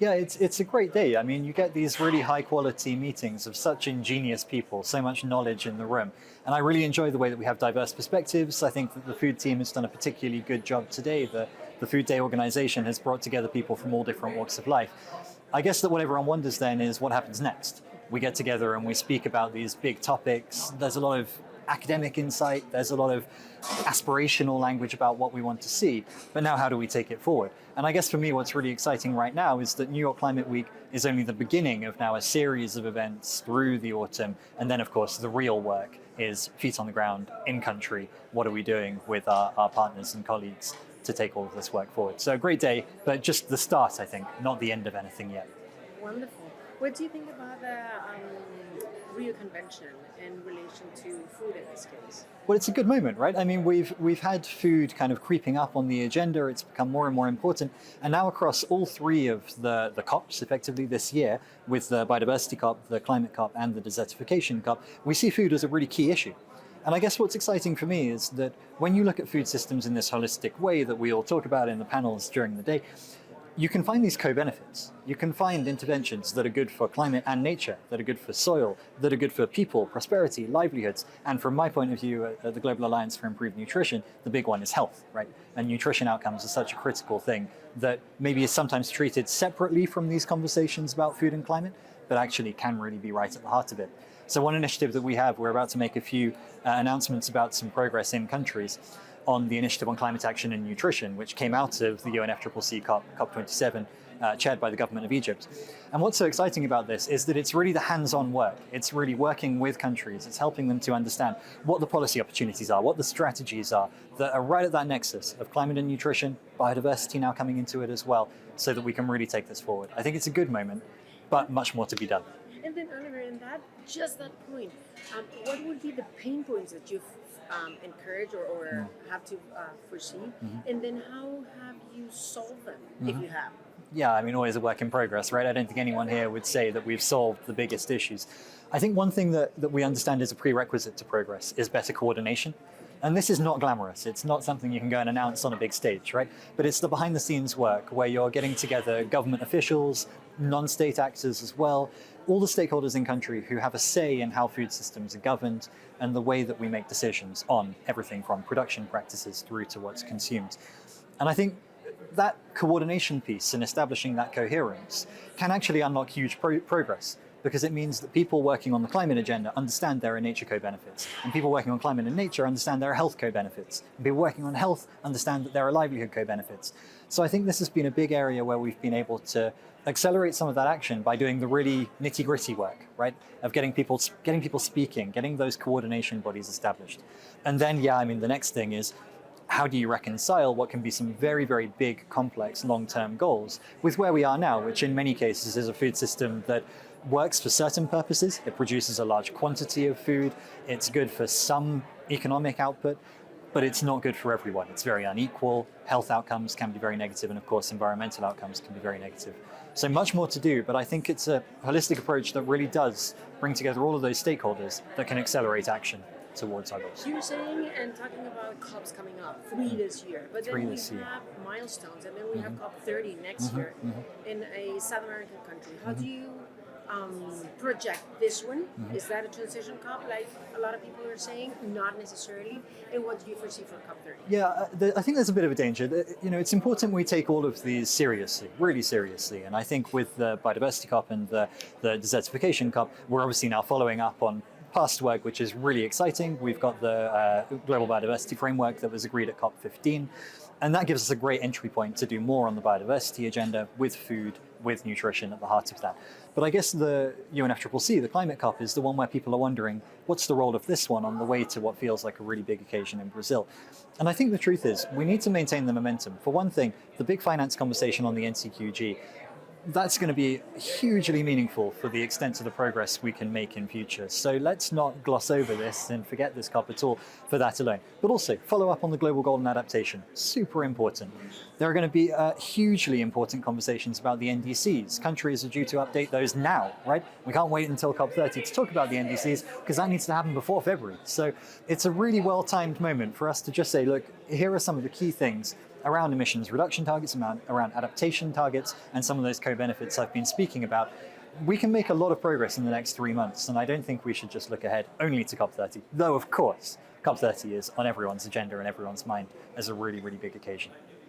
Yeah, it's a great day. I mean, you get these really high quality meetings of such ingenious people, so much knowledge in the room. And I really enjoy the way that we have diverse perspectives. I think that the food team has done a particularly good job today. The Food Day organization has brought together people from all different walks of life. I guess that what everyone wonders then is what happens next. We get together and we speak about these big topics. There's a lot of academic insight, there's a lot of aspirational language about what we want to see, but now how do we take it forward? And I guess for me what's really exciting right now is that New York Climate Week is only the beginning of now a series of events through the autumn, and then of course the real work is feet on the ground, in country. What are we doing with our partners and colleagues to take all of this work forward? So a great day, but just the start, I think, not the end of anything yet. Wonderful. What do you think about the Rio Convention in relation to food in this case? Well, it's a good moment, right? I mean, we've had food kind of creeping up on the agenda. It's become more and more important. And now across all three of the COPs, effectively this year, with the biodiversity COP, the climate COP, and the desertification COP, we see food as a really key issue. And I guess what's exciting for me is that when you look at food systems in this holistic way that we all talk about in the panels during the day, you can find these co-benefits. You can find interventions that are good for climate and nature, that are good for soil, that are good for people, prosperity, livelihoods. And from my point of view at the Global Alliance for Improved Nutrition, the big one is health, right? And nutrition outcomes are such a critical thing that maybe is sometimes treated separately from these conversations about food and climate, but actually can really be right at the heart of it. So one initiative that we have, we're about to make a few announcements about some progress in countries on the Initiative on Climate Action and Nutrition, which came out of the UNFCCC COP27, chaired by the government of Egypt. And what's so exciting about this is that it's really the hands-on work. It's really working with countries. It's helping them to understand what the policy opportunities are, what the strategies are that are right at that nexus of climate and nutrition, biodiversity now coming into it as well, so that we can really take this forward. I think it's a good moment, but much more to be done. And then Oliver, in that point, what would be the pain points that you've encouraged or have to foresee? And then how have you solved them, if you have? Yeah, I mean, always a work in progress, right? I don't think anyone here would say that we've solved the biggest issues. I think one thing that we understand is a prerequisite to progress is better coordination. And this is not glamorous. It's not something you can go and announce on a big stage, right? But it's the behind the scenes work where you're getting together government officials, non-state actors as well, all the stakeholders in country who have a say in how food systems are governed and the way that we make decisions on everything from production practices through to what's consumed. And I think that coordination piece and establishing that coherence can actually unlock huge progress, because it means that people working on the climate agenda understand there are nature co-benefits, and people working on climate and nature understand there are health co-benefits, and people working on health understand that there are livelihood co-benefits. So I think this has been a big area where we've been able to accelerate some of that action by doing the really nitty-gritty work, right? Of getting people speaking, getting those coordination bodies established. And then, yeah, I mean, the next thing is, how do you reconcile what can be some very, very big, complex, long-term goals with where we are now, which in many cases is a food system that works for certain purposes. It produces a large quantity of food. It's good for some economic output, but it's not good for everyone. It's very unequal. Health outcomes can be very negative, and of course, environmental outcomes can be very negative. So much more to do, but I think it's a holistic approach that really does bring together all of those stakeholders that can accelerate action towards our goals. You were saying and talking about COPs coming up, 3 this year, but then we have milestones, and then we have COP30 next year in a South American country. How do you project this one? Is that a transition COP, like a lot of people are saying? Not necessarily. And what do you foresee for COP30? Yeah, I think there's a bit of a danger. You know, it's important we take all of these seriously, really seriously. And I think with the biodiversity COP and the desertification COP, we're obviously now following up on past work, which is really exciting. We've got the Global Biodiversity Framework that was agreed at COP15. And that gives us a great entry point to do more on the biodiversity agenda with food, with nutrition at the heart of that. But I guess the UNFCCC, the climate COP, is the one where people are wondering, what's the role of this one on the way to what feels like a really big occasion in Brazil? And I think the truth is, we need to maintain the momentum. For one thing, the big finance conversation on the NCQG, that's going to be hugely meaningful for the extent of the progress we can make in future. So let's not gloss over this and forget this COP at all for that alone. But also follow up on the global goal and adaptation. Super important. There are going to be hugely important conversations about the NDCs. Countries are due to update those now, right? We can't wait until COP30 to talk about the NDCs because that needs to happen before February. So it's a really well-timed moment for us to just say, look, here are some of the key things around emissions reduction targets, around adaptation targets, and some of those co-benefits I've been speaking about, we can make a lot of progress in the next 3 months, and I don't think we should just look ahead only to COP30, though of course COP30 is on everyone's agenda and everyone's mind as a really, really big occasion.